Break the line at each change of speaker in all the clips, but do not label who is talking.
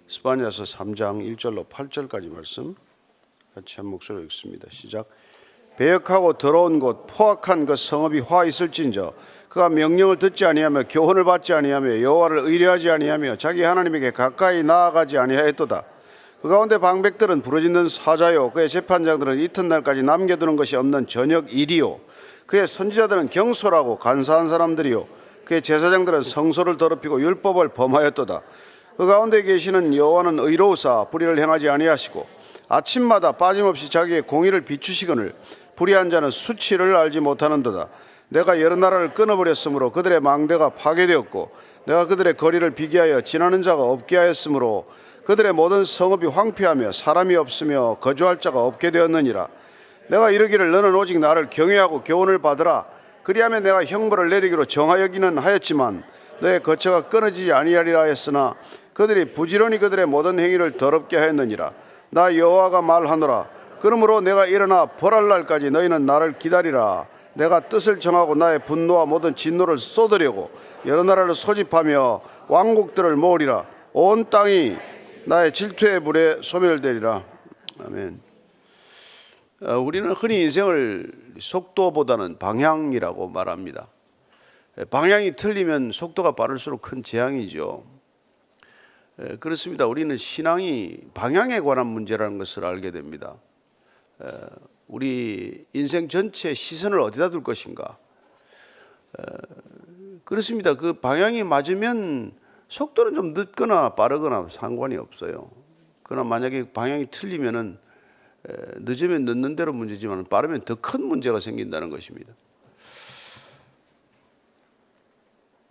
스바냐서 3장 1절로 8절까지 말씀 같이 한 목소리로 읽습니다. 시작. 배역하고 더러운 곳 포악한 그 성읍이 화 있을진저 그가 명령을 듣지 아니하며 교훈을 받지 아니하며 여호와를 의뢰하지 아니하며 자기 하나님에게 가까이 나아가지 아니하였도다. 그 가운데 방백들은 부르짖는 사자요 그의 재판장들은 이튿날까지 남겨두는 것이 없는 저녁 일이요 그의 선지자들은 경솔하고 간사한 사람들이요 그의 제사장들은 성소를 더럽히고 율법을 범하였도다. 그 가운데 계시는 여호와는 의로우사 불의를 행하지 아니하시고 아침마다 빠짐없이 자기의 공의를 비추시거늘 불의한 자는 수치를 알지 못하는도다. 내가 여러 나라를 끊어버렸으므로 그들의 망대가 파괴되었고 내가 그들의 거리를 비기하여 지나는 자가 없게 하였으므로 그들의 모든 성읍이 황폐하며 사람이 없으며 거주할 자가 없게 되었느니라. 내가 이르기를 너는 오직 나를 경외하고 교훈을 받으라. 그리하면 내가 형벌을 내리기로 정하여기는 하였지만 너의 거처가 끊어지지 아니하리라 하였으나 그들이 부지런히 그들의 모든 행위를 더럽게 하였느니라. 나 여호와가 말하노라. 그러므로 내가 일어나 벌할 날까지 너희는 나를 기다리라. 내가 뜻을 정하고 나의 분노와 모든 진노를 쏟으려고 여러 나라를 소집하며 왕국들을 모으리라. 온 땅이 나의 질투의 불에 소멸되리라. 아멘. 우리는 흔히 인생을 속도보다는 방향이라고 말합니다. 방향이 틀리면 속도가 빠를수록 큰 재앙이죠. 그렇습니다. 우리는 신앙이 방향에 관한 문제라는 것을 알게 됩니다. 우리 인생 전체의 시선을 어디다 둘 것인가? 그렇습니다. 그 방향이 맞으면 속도는 좀 늦거나 빠르거나 상관이 없어요. 그러나 만약에 방향이 틀리면은 늦으면 늦는 대로 문제지만 빠르면 더 큰 문제가 생긴다는 것입니다.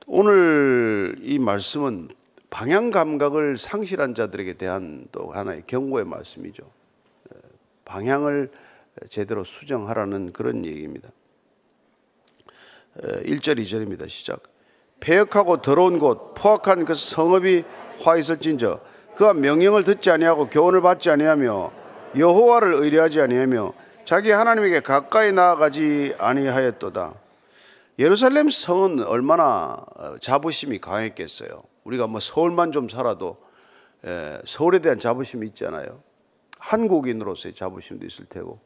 오늘 이 말씀은 방향 감각을 상실한 자들에게 대한 또 하나의 경고의 말씀이죠. 방향을 제대로 수정하라는 그런 얘기입니다. 1절 2절입니다. 시작. 패역하고 더러운 곳 포악한 그 성읍이 화 있을진저 그가 명령을 듣지 아니하고 교훈을 받지 아니하며 여호와를 의뢰하지 아니하며 자기 하나님에게 가까이 나아가지 아니하였도다. 예루살렘 성은 얼마나 자부심이 강했겠어요. 우리가 뭐 서울만 좀 살아도 서울에 대한 자부심이 있잖아요. 한국인으로서의 자부심도 있을 테고.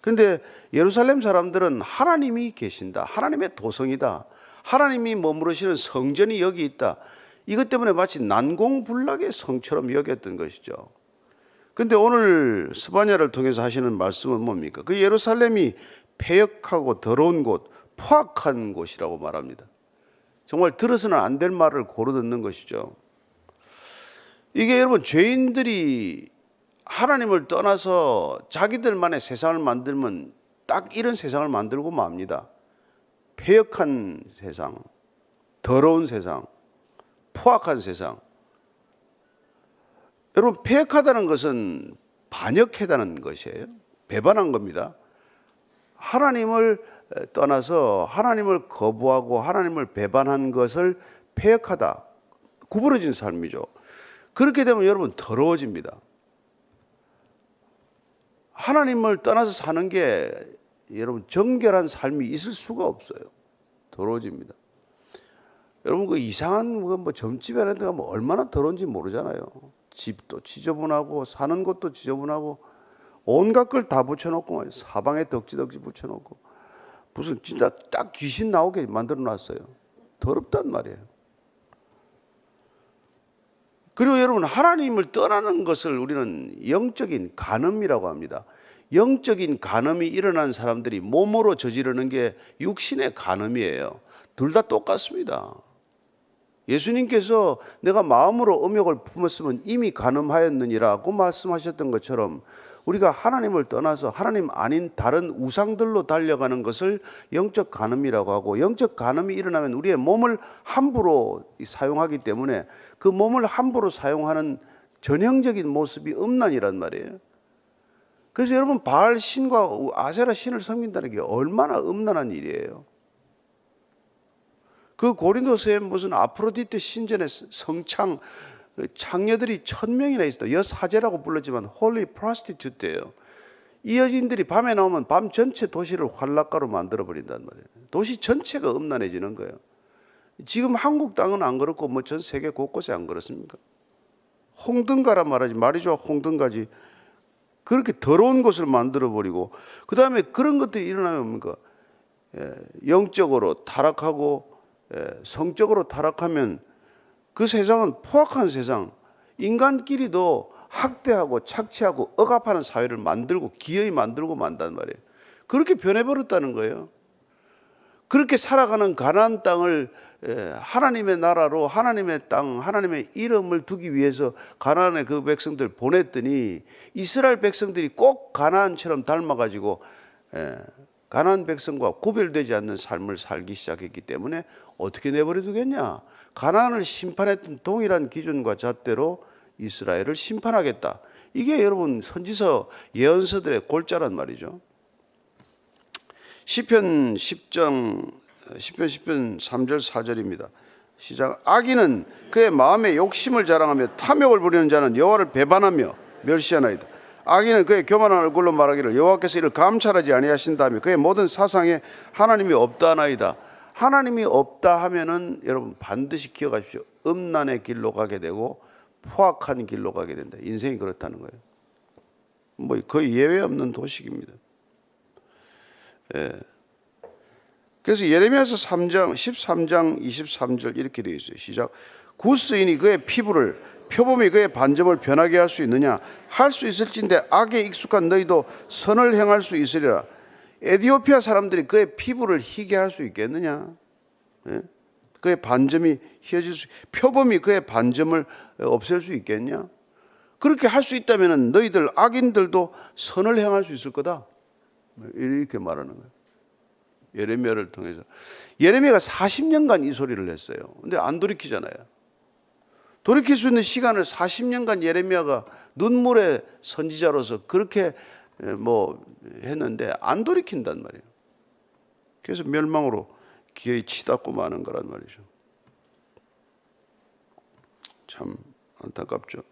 그런데 예루살렘 사람들은 하나님이 계신다. 하나님의 도성이다. 하나님이 머무르시는 성전이 여기 있다. 이것 때문에 마치 난공불락의 성처럼 여겼던 것이죠. 그런데 오늘 스바냐를 통해서 하시는 말씀은 뭡니까? 그 예루살렘이 패역하고 더러운 곳, 포악한 곳이라고 말합니다. 정말 들어서는 안 될 말을 고루 듣는 것이죠. 이게 여러분 죄인들이 하나님을 떠나서 자기들만의 세상을 만들면 딱 이런 세상을 만들고 맙니다. 패역한 세상, 더러운 세상, 포악한 세상. 여러분 패역하다는 것은 반역하다는 것이에요. 배반한 겁니다. 하나님을 떠나서 하나님을 거부하고 하나님을 배반한 것을 패역하다. 구부러진 삶이죠. 그렇게 되면 여러분 더러워집니다. 하나님을 떠나서 사는 게 여러분 정결한 삶이 있을 수가 없어요. 더러워집니다. 여러분 그 이상한 뭐 점집에 이런 데 가면 얼마나 더러운지 모르잖아요. 집도 지저분하고 사는 곳도 지저분하고 온갖 걸 다 붙여놓고 사방에 덕지덕지 붙여놓고 무슨 진짜 딱 귀신 나오게 만들어 놨어요. 더럽단 말이에요. 그리고 여러분 하나님을 떠나는 것을 우리는 영적인 간음이라고 합니다. 영적인 간음이 일어난 사람들이 몸으로 저지르는 게 육신의 간음이에요. 둘 다 똑같습니다. 예수님께서 내가 마음으로 음욕을 품었으면 이미 간음하였느니라고 말씀하셨던 것처럼 우리가 하나님을 떠나서 하나님 아닌 다른 우상들로 달려가는 것을 영적 간음이라고 하고, 영적 간음이 일어나면 우리의 몸을 함부로 사용하기 때문에 그 몸을 함부로 사용하는 전형적인 모습이 음란이란 말이에요. 그래서 여러분 바알 신과 아세라 신을 섬긴다는 게 얼마나 음란한 일이에요. 그 고린도서에 무슨 아프로디테 신전의 성창 창녀들이 1000명이나 있었다. 여사제라고 불렀지만 홀리 프로스티튜트예요. 이 여인들이 밤에 나오면 밤 전체 도시를 활락가로 만들어 버린단 말이에요. 도시 전체가 음란해지는 거예요. 지금 한국 땅은 안 그렇고 뭐 전 세계 곳곳에 안 그렇습니까? 홍등가란 말이죠. 홍등가지. 그렇게 더러운 것을 만들어 버리고, 그 다음에 그런 것들이 일어나면 뭡니까? 영적으로 타락하고 성적으로 타락하면 그 세상은 포악한 세상, 인간끼리도 학대하고 착취하고 억압하는 사회를 만들고 기어이 만들고 만단 말이에요. 그렇게 변해버렸다는 거예요. 그렇게 살아가는 가나안 땅을 하나님의 나라로, 하나님의 땅, 하나님의 이름을 두기 위해서 가나안의 그 백성들 보냈더니 이스라엘 백성들이 꼭 가나안처럼 닮아가지고 가나안 백성과 구별되지 않는 삶을 살기 시작했기 때문에 어떻게 내버려 두겠냐? 가나안을 심판했던 동일한 기준과 잣대로 이스라엘을 심판하겠다. 이게 여러분 선지서 예언서들의 골자란 말이죠. 시편 10편 3절 4절입니다. 시작. 악인은 그의 마음에 욕심을 자랑하며 탐욕을 부리는 자는 여호와를 배반하며 멸시하나이다. 악인은 그의 교만한 얼굴로 말하기를 여호와께서 이를 감찰하지 아니하신다며 그의 모든 사상에 하나님이 없다 하나이다. 하나님이 없다 하면은 여러분 반드시 기억하십시오. 음란의 길로 가게 되고 포악한 길로 가게 된다. 인생이 그렇다는 거예요. 뭐 거의 예외 없는 도식입니다. 그래서 예레미야서 13장 23절 이렇게 되어 있어요. 시작. 구스인이 그의 피부를, 표범이 그의 반점을 변하게 할 수 있느냐? 할 수 있을진데 악에 익숙한 너희도 선을 행할 수 있으리라. 에티오피아 사람들이 그의 피부를 희게 할 수 있겠느냐? 그의 반점이 희어질 수, 표범이 그의 반점을 없앨 수 있겠냐? 그렇게 할 수 있다면 너희들 악인들도 선을 행할 수 있을 거다. 이렇게 말하는 거예요. 예레미야를 통해서. 예레미야가 40년간 이 소리를 했어요. 근데 안 돌이키잖아요. 돌이킬 수 있는 시간을 40년간 예레미야가 눈물의 선지자로서 그렇게 했는데 안 돌이킨단 말이에요. 그래서 멸망으로 기어이 치닫고 마는 거란 말이죠. 참 안타깝죠.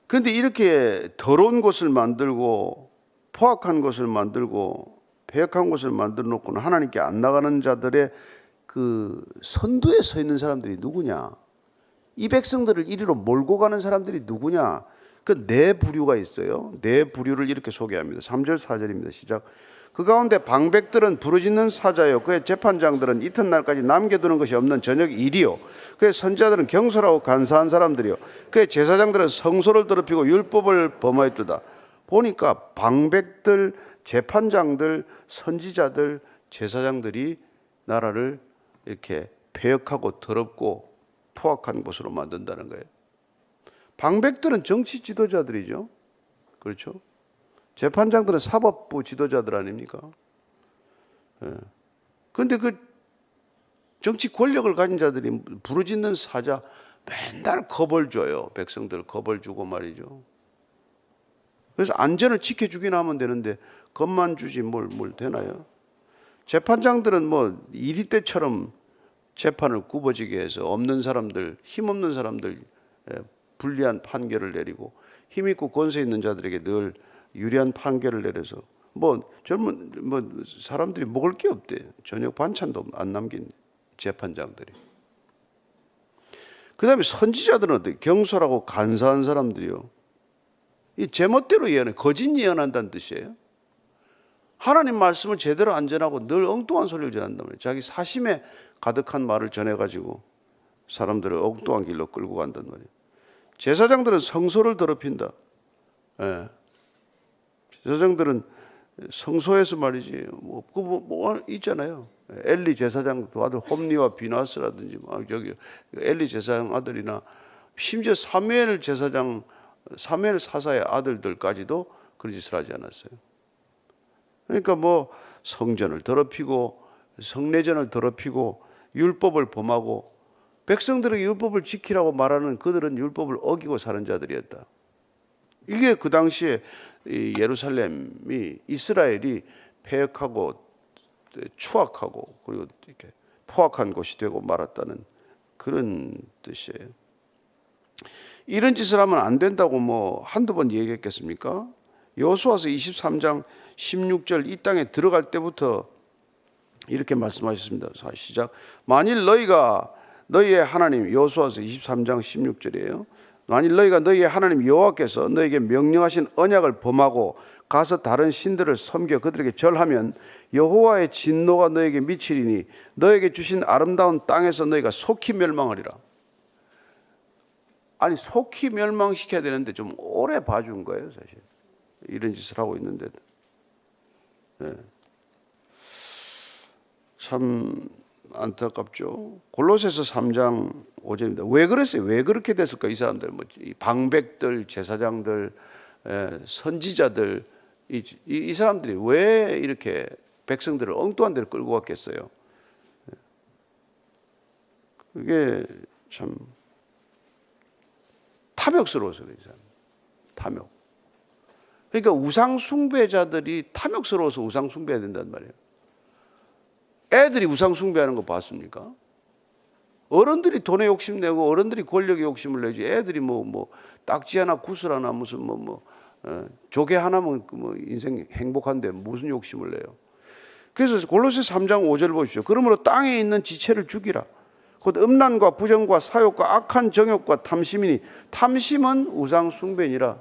그런데 이렇게 더러운 것을 만들고 포악한 것을 만들고 배역한 것을 만들어 놓고는 하나님께 안 나가는 자들의 그 선두에 서 있는 사람들이 누구냐? 이 백성들을 이리로 몰고 가는 사람들이 누구냐? 그 네 부류가 있어요. 네 부류를 이렇게 소개합니다. 3절 4절입니다. 시작. 그 가운데 방백들은 부르짖는 사자요, 그의 재판장들은 이튿날까지 남겨두는 것이 없는 저녁 일이요, 그의 선지자들은 경솔하고 간사한 사람들이요, 그의 제사장들은 성소를 더럽히고 율법을 범하였도다. 보니까 방백들, 재판장들, 선지자들, 제사장들이 나라를 이렇게 폐역하고 더럽고 포악한 곳으로 만든다는 거예요. 방백들은 정치 지도자들이죠. 그렇죠? 재판장들은 사법부 지도자들 아닙니까? 그런데 그 정치 권력을 가진 자들이 부르짖는 사자, 맨날 겁을 줘요. 백성들 겁을 주고 말이죠. 그래서 안전을 지켜주긴 하면 되는데 겁만 주지 뭘 되나요? 재판장들은 이리 때처럼 재판을 굽어지게 해서 없는 사람들, 힘없는 사람들 불리한 판결을 내리고 힘 있고 권세 있는 자들에게 늘 유리한 판결을 내려서 젊은 사람들이 먹을 게 없대. 저녁 반찬도 안 남긴 재판장들이. 그다음에 선지자들은 어때? 경솔하고 간사한 사람들이요. 이 제멋대로 예언해, 거짓 예언한다는 뜻이에요. 하나님 말씀을 제대로 안 전하고 늘 엉뚱한 소리를 전한단 말이에요. 자기 사심에 가득한 말을 전해가지고 사람들을 엉뚱한 길로 끌고 간단 말이에요. 제사장들은 성소를 더럽힌다. 제사장들은 성소에서 말이지 있잖아요. 엘리 제사장 아들 홈리와 비나스라든지 엘리 제사장 아들이나 심지어 사무엘 사사의 아들들까지도 그런 짓을 하지 않았어요. 그러니까 성전을 더럽히고 성례전을 더럽히고 율법을 범하고 백성들에게 율법을 지키라고 말하는 그들은 율법을 어기고 사는 자들이었다. 이게 그 당시에 예루살렘이 이스라엘이 폐역하고 추악하고 그리고 이렇게 포악한 곳이 되고 말았다는 그런 뜻이에요. 이런 짓을 하면 안 된다고 한두 번 얘기했겠습니까? 여호수아서 23장 16절 이 땅에 들어갈 때부터 이렇게 말씀하셨습니다. 시작. 만일 너희가 너희의 하나님 여호수아서 23장 16절이에요. 만일 너희가 너희의 하나님 여호와께서 너희에게 명령하신 언약을 범하고 가서 다른 신들을 섬겨 그들에게 절하면 여호와의 진노가 너희에게 미치리니 너희에게 주신 아름다운 땅에서 너희가 속히 멸망하리라. 아니 속히 멸망시켜야 되는데 좀 오래 봐준 거예요 사실. 이런 짓을 하고 있는데도. 네. 참 안타깝죠. 골로새서 3장 5절입니다. 왜 그랬어요? 왜 그렇게 됐을까? 이 사람들, 뭐 방백들, 제사장들, 선지자들, 이 사람들이 왜 이렇게 백성들을 엉뚱한 데로 끌고 갔겠어요? 그게 참 탐욕스러워서 그래요. 탐욕. 그러니까 우상 숭배자들이 탐욕스러워서 우상 숭배해야 된단 말이에요. 애들이 우상 숭배하는 거 봤습니까? 어른들이 돈에 욕심내고 어른들이 권력에 욕심을 내지 애들이 뭐 딱지 하나 구슬 하나 무슨 조개 하나면 뭐 인생 행복한데 무슨 욕심을 내요. 그래서 골로새 3장 5절 보십시오. 그러므로 땅에 있는 지체를 죽이라. 곧 음란과 부정과 사욕과 악한 정욕과 탐심이니 탐심은 우상 숭배니라.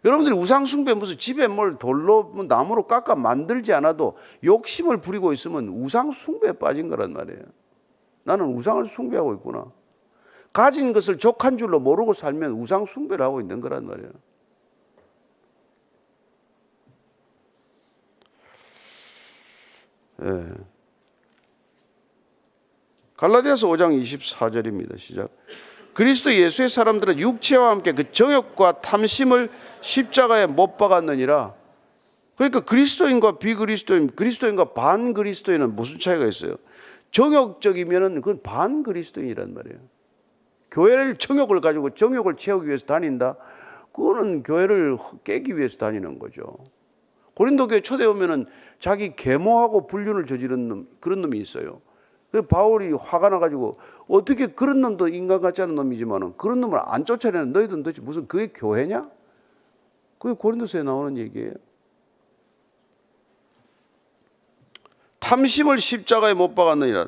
여러분들이 우상 숭배 무슨 집에 뭘 돌로 나무로 깎아 만들지 않아도 욕심을 부리고 있으면 우상 숭배에 빠진 거란 말이에요. 나는 우상을 숭배하고 있구나. 가진 것을 족한 줄로 모르고 살면 우상 숭배를 하고 있는 거란 말이에요. 예. 갈라디아서 5장 24절입니다. 시작. 그리스도 예수의 사람들은 육체와 함께 그 정욕과 탐심을 십자가에 못 박았느니라. 그러니까 그리스도인과 비그리스도인, 그리스도인과 반그리스도인은 무슨 차이가 있어요? 정욕적이면은 그건 반그리스도인이란 말이에요. 교회를 정욕을 가지고 정욕을 채우기 위해서 다닌다. 그거는 교회를 깨기 위해서 다니는 거죠. 고린도 교회 초대 오면은 자기 계모하고 불륜을 저지른 놈, 그런 놈이 있어요. 그래서 바울이 화가 나가지고 어떻게 그런 놈도 인간 같지 않은 놈이지만은 그런 놈을 안 쫓아내는 너희들은 도대체 무슨 그게 교회냐? 그게 고린도서에 나오는 얘기예요. 탐심을 십자가에 못 박았느니라.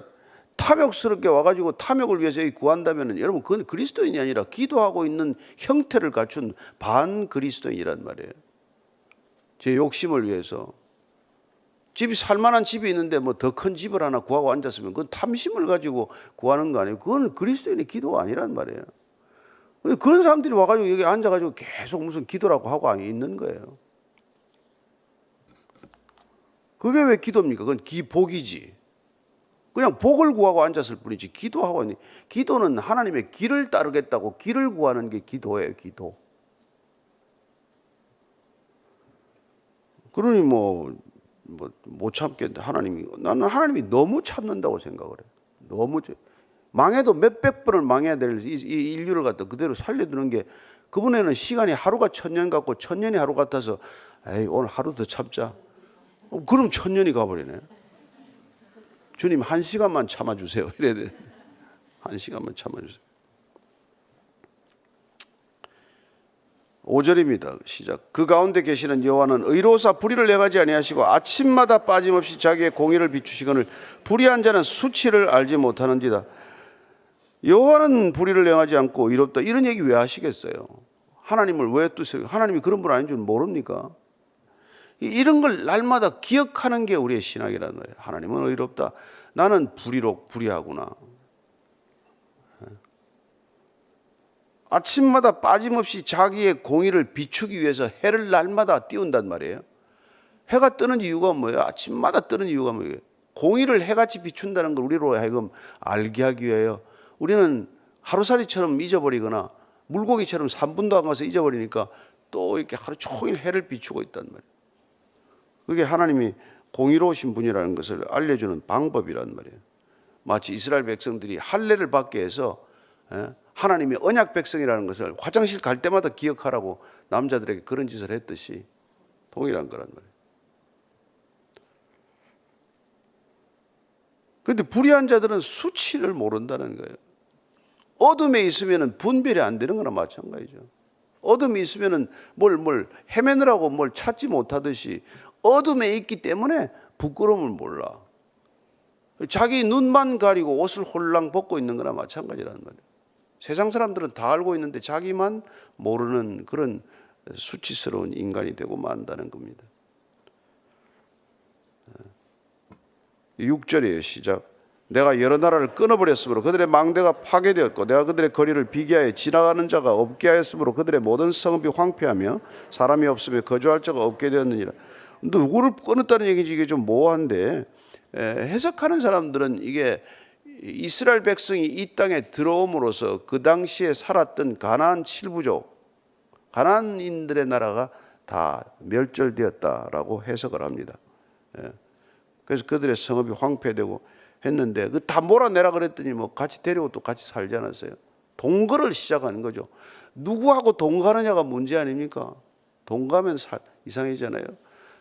탐욕스럽게 와가지고 탐욕을 위해서 구한다면은 여러분 그건 그리스도인이 아니라 기도하고 있는 형태를 갖춘 반그리스도인이란 말이에요. 제 욕심을 위해서. 집이 살만한 집이 있는데 뭐 더 큰 집을 하나 구하고 앉았으면 그건 탐심을 가지고 구하는 거 아니에요. 그건 그리스도인의 기도가 아니란 말이에요. 그런 사람들이 와가지고 여기 앉아가지고 계속 무슨 기도라고 하고 있는 거예요. 그게 왜 기도입니까? 그건 복이지. 그냥 복을 구하고 앉았을 뿐이지 기도하고 있는. 기도는 하나님의 길을 따르겠다고 길을 구하는 게 기도예요. 기도. 그러니 못 참겠는데 나는 하나님이 너무 참는다고 생각을 해요. 너무 망해도 몇백 번을 망해야 될 이 인류를 갖다 그대로 살려두는 게 그분에는 시간이 하루가 1000년 같고 1000년이 하루 같아서 에이 오늘 하루 더 참자. 그럼 1000년이 가버리네. 주님 1시간만 참아주세요. 이래야 돼. 1시간만 참아주세요. 5절입니다. 시작. 그 가운데 계시는 여호와는 의로사 불의를 내가지 아니하시고 아침마다 빠짐없이 자기의 공의를 비추시거늘 불의한 자는 수치를 알지 못하는지다. 여호와는 불의를 내가지 않고 의롭다. 이런 얘기 왜 하시겠어요? 하나님을 왜 뜨세요? 하나님이 그런 분 아닌 줄 모릅니까? 이런 걸 날마다 기억하는 게 우리의 신앙이란 말이에요. 하나님은 의롭다. 나는 불의하구나. 아침마다 빠짐없이 자기의 공의를 비추기 위해서 해를 날마다 띄운단 말이에요. 해가 뜨는 이유가 뭐예요? 아침마다 뜨는 이유가 뭐예요? 공의를 해같이 비춘다는 걸 우리로 하여금 알게 하기 위하여 우리는 하루살이처럼 잊어버리거나 물고기처럼 3분도 안 가서 잊어버리니까 또 이렇게 하루 종일 해를 비추고 있단 말이에요. 그게 하나님이 공의로우신 분이라는 것을 알려주는 방법이란 말이에요. 마치 이스라엘 백성들이 할례를 받게 해서 하나님이 언약 백성이라는 것을 화장실 갈 때마다 기억하라고 남자들에게 그런 짓을 했듯이 동일한 거란 말이에요. 그런데 불의한 자들은 수치를 모른다는 거예요. 어둠에 있으면 분별이 안 되는 거나 마찬가지죠. 어둠이 있으면 뭘 헤매느라고 뭘 찾지 못하듯이 어둠에 있기 때문에 부끄러움을 몰라. 자기 눈만 가리고 옷을 홀랑 벗고 있는 거나 마찬가지라는 말이에요. 세상 사람들은 다 알고 있는데 자기만 모르는 그런 수치스러운 인간이 되고 만다는 겁니다. 6절이에요. 시작. 내가 여러 나라를 끊어버렸으므로 그들의 망대가 파괴되었고 내가 그들의 거리를 비기하여 지나가는 자가 없게 하였으므로 그들의 모든 성읍이 황폐하며 사람이 없으며 거주할 자가 없게 되었느니라. 누구를 끊었다는 얘기지 이게 좀 모호한데 해석하는 사람들은 이게 이스라엘 백성이 이 땅에 들어옴으로써 그 당시에 살았던 가나안 7부족 가나안인들의 나라가 다 멸절되었다라고 해석을 합니다. 그래서 그들의 성읍이 황폐되고 했는데 그 다 몰아내라 그랬더니 뭐 같이 데리고 또 같이 살지 않았어요. 동거를 시작하는 거죠. 누구하고 동거하느냐가 문제 아닙니까? 동거하면 이상해지잖아요.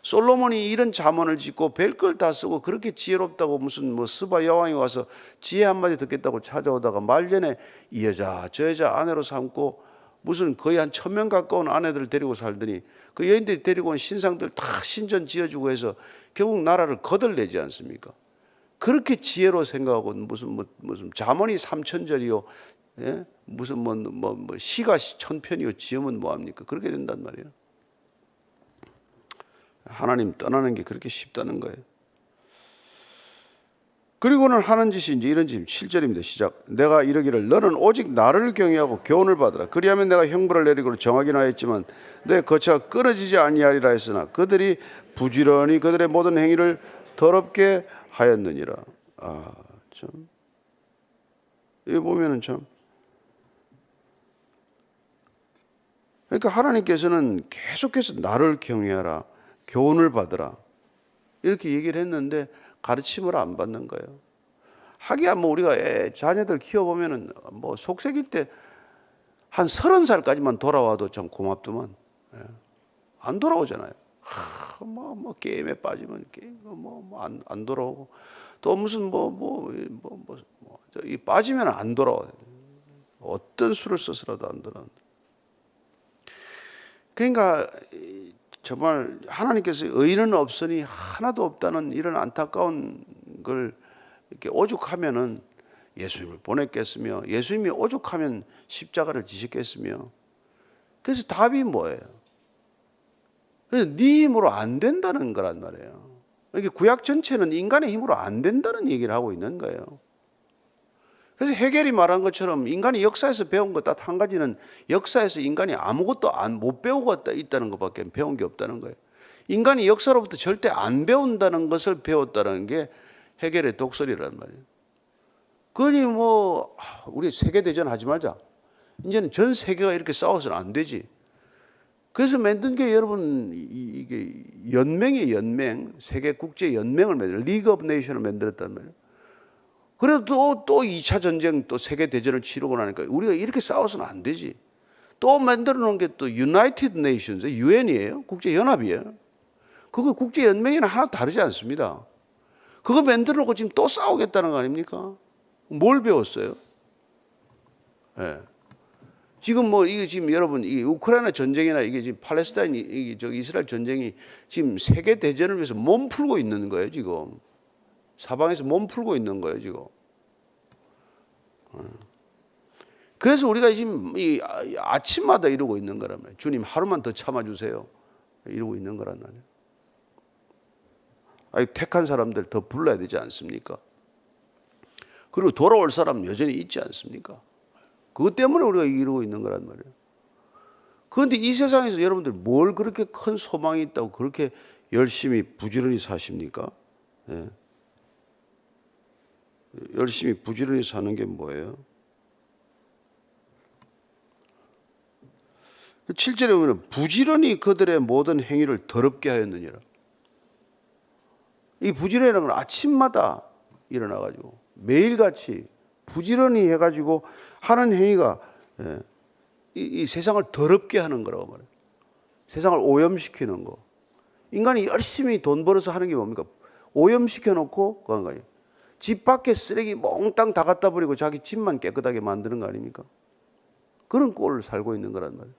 솔로몬이 이런 잠언을 짓고 별걸 다 쓰고 그렇게 지혜롭다고 무슨 뭐 스바 여왕이 와서 지혜 한마디 듣겠다고 찾아오다가 말년에 이 여자 저 여자 아내로 삼고 무슨 거의 한 1000명 가까운 아내들을 데리고 살더니 그 여인들이 데리고 온 신상들 다 신전 지어주고 해서 결국 나라를 거덜내지 않습니까? 그렇게 지혜로 생각하고 무슨 잠언이 3000절이요, 예? 무슨 시가 1000편이요 지으면 뭐합니까? 그렇게 된단 말이에요. 하나님 떠나는 게 그렇게 쉽다는 거예요. 그리고는 하는 짓이 이제 이런 짓 7절입니다. 시작. 내가 이르기를 너는 오직 나를 경외하고 교훈을 받으라. 그리하면 내가 형벌을 내리고 정하기나 했지만 내 거처가 끊어지지 아니하리라 했으나 그들이 부지런히 그들의 모든 행위를 더럽게 하였느니라. 참. 이거 보면은 참. 그러니까 하나님께서는 계속해서 나를 경외하라. 교훈을 받으라. 이렇게 얘기를 했는데 가르침을 안 받는 거예요. 하기야 뭐 우리가 자녀들 키워보면은 뭐 속색일 때 한 30살까지만 돌아와도 참 고맙더만. 안 돌아오잖아요. 뭐 게임에 빠지면 게임 안 돌아오고 또 무슨 빠지면 안 돌아와요. 어떤 수를 써서라도 안 돌아온다. 그러니까 정말 하나님께서 의인은 없으니 하나도 없다는 이런 안타까운 걸 이렇게 오죽하면은 예수님을 보냈겠으며 예수님이 오죽하면 십자가를 지셨겠으며 그래서 답이 뭐예요? 그래서 네 힘으로 안 된다는 거란 말이에요. 이게 구약 전체는 인간의 힘으로 안 된다는 얘기를 하고 있는 거예요. 그래서 해겔이 말한 것처럼 인간이 역사에서 배운 것 딱 한 가지는 역사에서 인간이 아무것도 못 배우고 있다는 것밖에 배운 게 없다는 거예요. 인간이 역사로부터 절대 안 배운다는 것을 배웠다는 게 해겔의 독설이란 말이에요. 그러니 우리 세계대전 하지 말자. 이제는 전 세계가 이렇게 싸워서는 안 되지. 그래서 만든 게 여러분 이게 연맹이에요. 연맹. 세계 국제 연맹을 만들어 리그 오브 네이션을 만들었단 말이에요. 그래도 또 2차 전쟁 또 세계 대전을 치르고 나니까 우리가 이렇게 싸워서는 안 되지. 또 만들어 놓은 게 또 유나이티드 네이션스 유엔이에요. 국제 연합이에요. 그거 국제 연맹이랑 하나 다르지 않습니다. 그거 만들어 놓고 지금 또 싸우겠다는 거 아닙니까? 뭘 배웠어요? 네. 지금 이게 지금 여러분 이 우크라이나 전쟁이나 이게 지금 팔레스타인 이스라엘 전쟁이 지금 세계 대전을 위해서 몸 풀고 있는 거예요, 지금. 사방에서 몸 풀고 있는 거예요, 지금. 그래서 우리가 지금 아침마다 이러고 있는 거란 말이에요. 주님 하루만 더 참아주세요. 이러고 있는 거란 말이에요. 택한 사람들 더 불러야 되지 않습니까? 그리고 돌아올 사람 여전히 있지 않습니까? 그것 때문에 우리가 이러고 있는 거란 말이에요. 그런데 이 세상에서 여러분들 뭘 그렇게 큰 소망이 있다고 그렇게 열심히 부지런히 사십니까? 네. 열심히 부지런히 사는 게 뭐예요? 7절에 보면 부지런히 그들의 모든 행위를 더럽게 하였느니라. 이 부지런이라는 건 아침마다 일어나가지고 매일같이 부지런히 해가지고 하는 행위가 이 세상을 더럽게 하는 거라고 말해요. 세상을 오염시키는 거. 인간이 열심히 돈 벌어서 하는 게 뭡니까? 오염시켜 놓고 그런 거예요. 집 밖에 쓰레기 몽땅 다 갖다 버리고 자기 집만 깨끗하게 만드는 거 아닙니까? 그런 꼴을 살고 있는 거란 말이에요.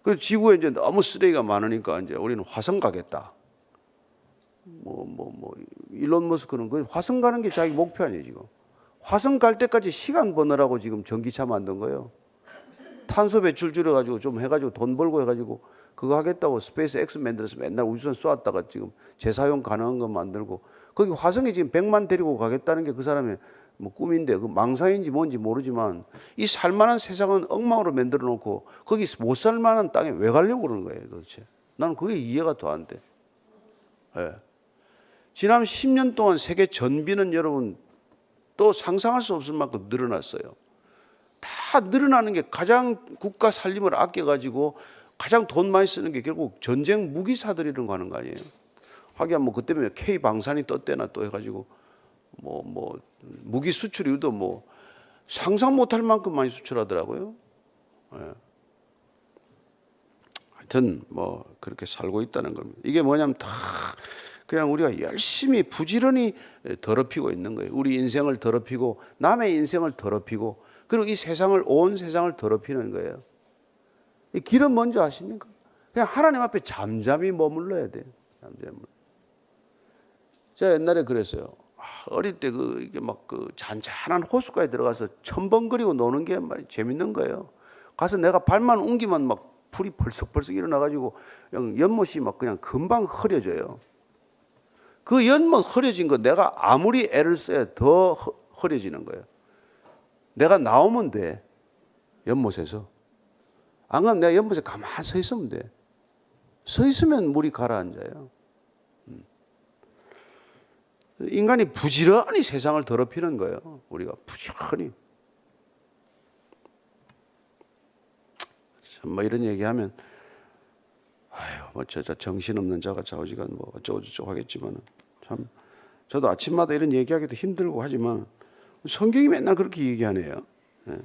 그 지구에 이제 너무 쓰레기가 많으니까 이제 우리는 화성 가겠다. 일론 머스크는 그 화성 가는 게 자기 목표 아니에요 지금. 화성 갈 때까지 시간 버느라고 지금 전기차 만든 거예요. 탄소 배출 줄여가지고 좀 해가지고 돈 벌고 해가지고 그거 하겠다고 스페이스 X 만들어서 맨날 우주선 쏘았다가 지금 재사용 가능한 거 만들고 거기 화성에 지금 100만 데리고 가겠다는 게 그 사람의 꿈인데 그 망상인지 뭔지 모르지만 이 살만한 세상은 엉망으로 만들어 놓고 거기 못 살만한 땅에 왜 가려고 그러는 거예요 도대체. 나는 그게 이해가 더 안 돼. 예. 지난 10년 동안 세계 전비는 여러분 또 상상할 수 없을 만큼 늘어났어요. 다 늘어나는 게 가장 국가 살림을 아껴가지고 가장 돈 많이 쓰는 게 결국 전쟁 무기사들 이런 거 하는 거 아니에요. 하긴 그 때문에 K 방산이 떴대나 또 해가지고 무기 수출이도 상상 못할 만큼 많이 수출하더라고요. 예. 하여튼 그렇게 살고 있다는 겁니다. 이게 뭐냐면 다 그냥 우리가 열심히 부지런히 더럽히고 있는 거예요. 우리 인생을 더럽히고 남의 인생을 더럽히고 그리고 이 세상을 온 세상을 더럽히는 거예요. 이 길은 뭔지 아십니까? 그냥 하나님 앞에 잠잠히 머물러야 돼요. 잠잠히. 제가 옛날에 그랬어요. 어릴 때 이게 잔잔한 호숫가에 들어가서 첨벙거리고 노는 게 재밌는 거예요. 가서 내가 발만 옮기면 풀이 벌썩벌썩 일어나가지고 연못이 그냥 금방 흐려져요. 그 연못 흐려진 거 내가 아무리 애를 써야 더 흐려지는 거예요. 내가 나오면 돼. 연못에서. 안 그러면 내가 연못에 가만히 서 있으면 돼. 서 있으면 물이 가라앉아요. 인간이 부지런히 세상을 더럽히는 거예요. 우리가 부지런히. 이런 얘기하면 저 정신없는 자가 좌우지간 어쩌고저쩌고 하겠지만 참 저도 아침마다 이런 얘기하기도 힘들고 하지만 성경이 맨날 그렇게 얘기하네요. 네.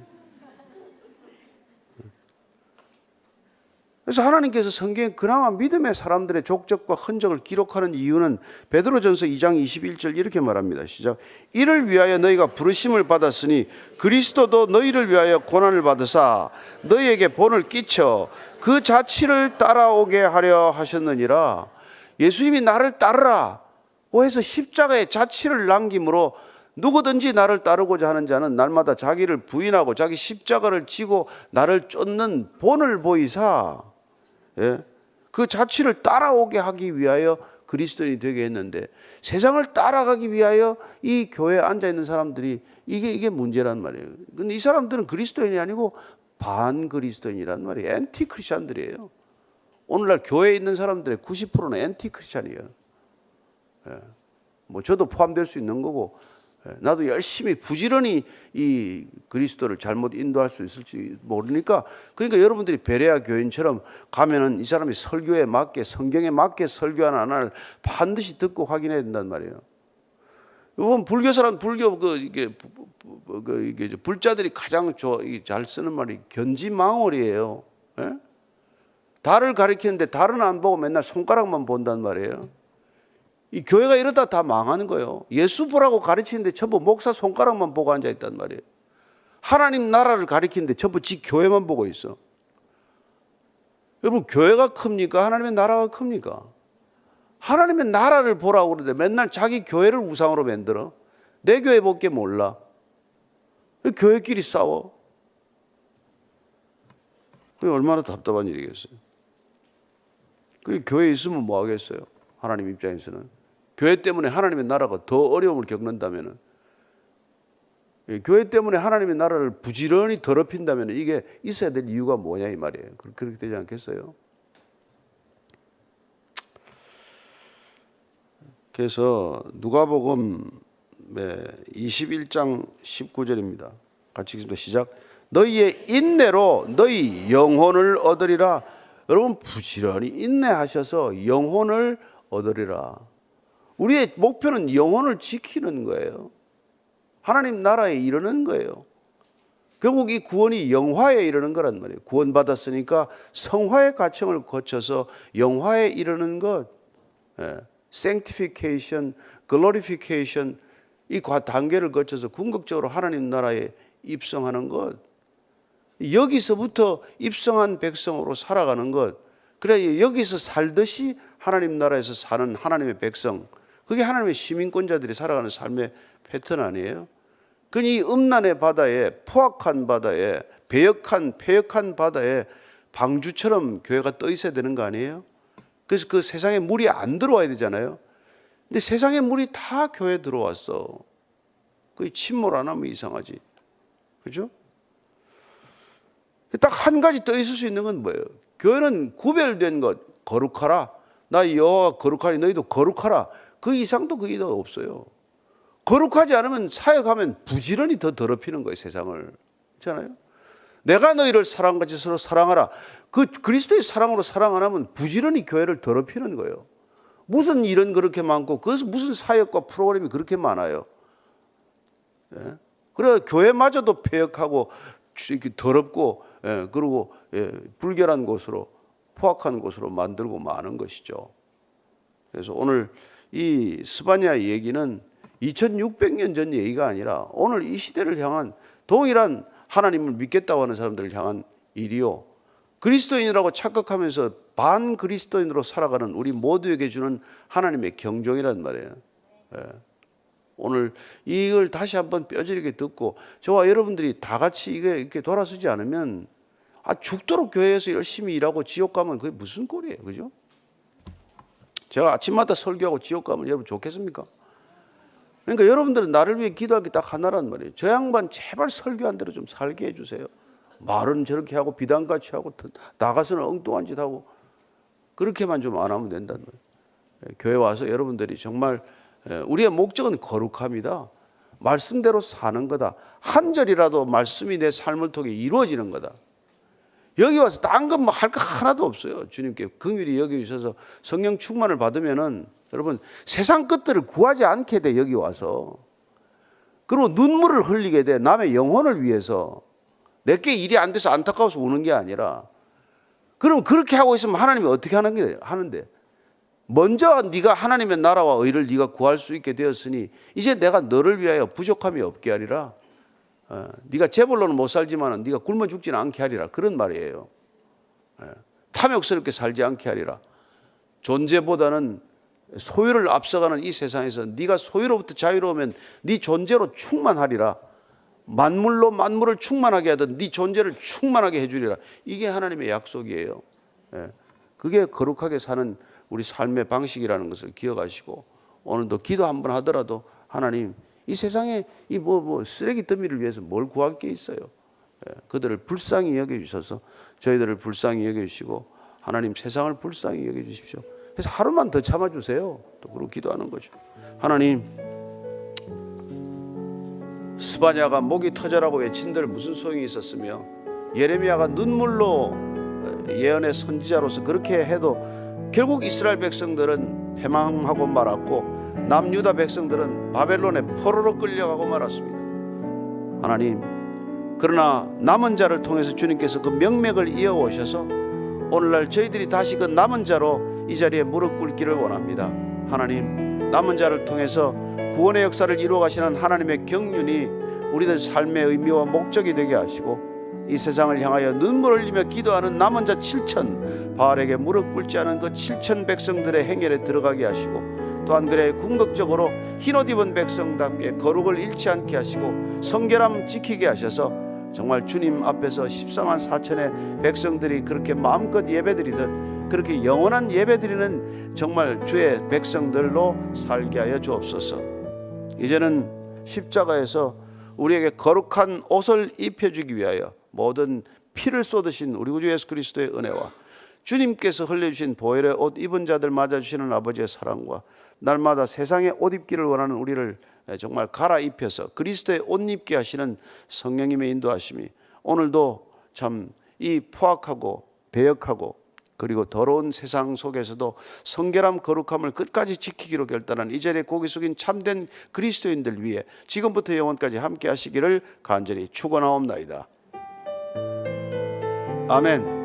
그래서 하나님께서 성경에 그나마 믿음의 사람들의 족적과 흔적을 기록하는 이유는 베드로전서 2장 21절 이렇게 말합니다. 시작. 이를 위하여 너희가 부르심을 받았으니 그리스도도 너희를 위하여 고난을 받으사 너희에게 본을 끼쳐 그 자취를 따라오게 하려 하셨느니라. 예수님이 나를 따르라고 해서 십자가에 자취를 남김으로 누구든지 나를 따르고자 하는 자는 날마다 자기를 부인하고 자기 십자가를 지고 나를 쫓는 본을 보이사 그 자취를 따라오게 하기 위하여 그리스도인이 되게 했는데 세상을 따라가기 위하여 이 교회에 앉아있는 사람들이 이게 문제란 말이에요. 근데 이 사람들은 그리스도인이 아니고 반그리스도인이란 말이에요. 앤티 크리스찬들이에요. 오늘날 교회에 있는 사람들의 90%는 앤티 크리스찬이에요. 저도 포함될 수 있는 거고 나도 열심히 부지런히 이 그리스도를 잘못 인도할 수 있을지 모르니까 그러니까 여러분들이 베레아 교인처럼 가면은 이 사람이 설교에 맞게 성경에 맞게 설교하나 안 하나 반드시 듣고 확인해야 된단 말이에요. 이번 불교 사람 이게 불자들이 가장 잘 쓰는 말이 견지망월이에요. 예? 달을 가리키는데 달은 안 보고 맨날 손가락만 본단 말이에요. 이 교회가 이러다 다 망하는 거예요. 예수 보라고 가르치는데 전부 목사 손가락만 보고 앉아있단 말이에요. 하나님 나라를 가르치는데 전부 지 교회만 보고 있어. 여러분 교회가 큽니까? 하나님의 나라가 큽니까? 하나님의 나라를 보라고 그러는데 맨날 자기 교회를 우상으로 만들어. 내 교회 볼 게 몰라. 교회끼리 싸워. 그게 얼마나 답답한 일이겠어요. 그 교회에 있으면 뭐 하겠어요? 하나님 입장에서는. 교회 때문에 하나님의 나라가 더 어려움을 겪는다면 교회 때문에 하나님의 나라를 부지런히 더럽힌다면 이게 있어야 될 이유가 뭐냐 이 말이에요. 그렇게 되지 않겠어요? 그래서 누가복음 21장 19절입니다. 같이 읽습니다. 시작. 너희의 인내로 너희 영혼을 얻으리라. 여러분 부지런히 인내하셔서 영혼을 얻으리라. 우리의 목표는 영혼을 지키는 거예요. 하나님 나라에 이르는 거예요. 결국 이 구원이 영화에 이르는 거란 말이에요. 구원받았으니까 성화의 과정을 거쳐서 영화에 이르는 것, sanctification, glorification 이 단계를 거쳐서 궁극적으로 하나님 나라에 입성하는 것, 여기서부터 입성한 백성으로 살아가는 것, 그래 여기서 살듯이 하나님 나라에서 사는 하나님의 백성, 그게 하나님의 시민권자들이 살아가는 삶의 패턴 아니에요? 그니 이 음란의 바다에, 포악한 바다에, 폐역한 바다에 방주처럼 교회가 떠 있어야 되는 거 아니에요? 그래서 그 세상에 물이 안 들어와야 되잖아요. 근데 세상에 물이 다 교회에 들어왔어. 그 침몰 안 하면 이상하지. 그죠? 딱 한 가지 떠 있을 수 있는 건 뭐예요? 교회는 구별된 것, 거룩하라. 나 여호와가 거룩하니 너희도 거룩하라. 그 이상도 그게 더 없어요. 거룩하지 않으면 사역하면 부지런히 더 더럽히는 거예요, 세상을. 그렇잖아요? 내가 너희를 사랑같이 서로 사랑하라. 그 그리스도의 사랑으로 사랑 안 하면 부지런히 교회를 더럽히는 거예요. 무슨 일은 그렇게 많고, 그것은 무슨 사역과 프로그램이 그렇게 많아요. 예? 그래 교회마저도 폐역하고 이렇게 더럽고, 예, 그리고 불결한 곳으로, 포악한 곳으로 만들고 마는 것이죠. 그래서 오늘 이 스바냐 얘기는 2600년 전 얘기가 아니라 오늘 이 시대를 향한 동일한 하나님을 믿겠다고 하는 사람들을 향한 일이요, 그리스도인이라고 착각하면서 반 그리스도인으로 살아가는 우리 모두에게 주는 하나님의 경종이란 말이에요. 예. 오늘 이걸 다시 한번 뼈저리게 듣고 저와 여러분들이 다 같이 이렇게 돌아서지 않으면 죽도록 교회에서 열심히 일하고 지옥 가면 그게 무슨 꼴이에요, 그죠? 제가 아침마다 설교하고 지옥 가면 여러분 좋겠습니까? 그러니까 여러분들은 나를 위해 기도할 게 딱 하나란 말이에요. 저 양반 제발 설교한 대로 좀 살게 해주세요. 말은 저렇게 하고 비단같이 하고 나가서는 엉뚱한 짓 하고 그렇게만 좀 안 하면 된다는 거예요. 교회 와서 여러분들이 정말 우리의 목적은 거룩합니다. 말씀대로 사는 거다. 한 절이라도 말씀이 내 삶을 통해 이루어지는 거다. 여기 와서 딴 건 뭐 할 거 하나도 없어요. 주님께 긍휼히 여겨주셔서 성령 충만을 받으면은 여러분 세상 것들을 구하지 않게 돼. 여기 와서. 그리고 눈물을 흘리게 돼. 남의 영혼을 위해서. 내게 일이 안 돼서 안타까워서 우는 게 아니라. 그럼 그렇게 하고 있으면 하나님이 어떻게 하는데? 먼저 네가 하나님의 나라와 의를 네가 구할 수 있게 되었으니 이제 내가 너를 위하여 부족함이 없게 하리라. 네가 재벌로는 못 살지만 네가 굶어 죽지는 않게 하리라. 그런 말이에요. 탐욕스럽게 살지 않게 하리라. 존재보다는 소유를 앞서가는 이 세상에서 네가 소유로부터 자유로우면 네 존재로 충만하리라. 만물로 만물을 충만하게 하던 네 존재를 충만하게 해주리라. 이게 하나님의 약속이에요. 그게 거룩하게 사는 우리 삶의 방식이라는 것을 기억하시고 오늘도 기도 한번 하더라도 하나님 이 세상에 이 쓰레기 더미를 위해서 뭘 구할 게 있어요. 그들을 불쌍히 여겨주셔서 저희들을 불쌍히 여겨주시고 하나님 세상을 불쌍히 여겨주십시오. 그래서 하루만 더 참아주세요. 또 그러고 기도하는 거죠. 하나님 스바냐가 목이 터져라고 외친들 무슨 소용이 있었으며 예레미야가 눈물로 예언의 선지자로서 그렇게 해도 결국 이스라엘 백성들은 패망하고 말았고 남유다 백성들은 바벨론에 포로로 끌려가고 말았습니다. 하나님 그러나 남은 자를 통해서 주님께서 그 명맥을 이어오셔서 오늘날 저희들이 다시 그 남은 자로 이 자리에 무릎 꿇기를 원합니다. 하나님 남은 자를 통해서 구원의 역사를 이루어 가시는 하나님의 경륜이 우리들 삶의 의미와 목적이 되게 하시고 이 세상을 향하여 눈물 흘리며 기도하는 남은 자 7천 바알에게 무릎 꿇지 않은 그 7천 백성들의 행렬에 들어가게 하시고 또한 그래 궁극적으로 흰옷 입은 백성답게 거룩을 잃지 않게 하시고 성결함 지키게 하셔서 정말 주님 앞에서 14만 4천의 백성들이 그렇게 마음껏 예배드리듯 그렇게 영원한 예배드리는 정말 주의 백성들로 살게 하여 주옵소서. 이제는 십자가에서 우리에게 거룩한 옷을 입혀주기 위하여 모든 피를 쏟으신 우리 구주 예수 그리스도의 은혜와 주님께서 흘려주신 보혈의 옷 입은 자들 맞아주시는 아버지의 사랑과 날마다 세상에 옷 입기를 원하는 우리를 정말 갈아입혀서 그리스도의 옷 입게 하시는 성령님의 인도하심이 오늘도 참 이 포악하고 배역하고 그리고 더러운 세상 속에서도 성결함 거룩함을 끝까지 지키기로 결단한 이 자리에 고개 숙인 참된 그리스도인들 위해 지금부터 영원까지 함께 하시기를 간절히 축원하옵나이다. 아멘.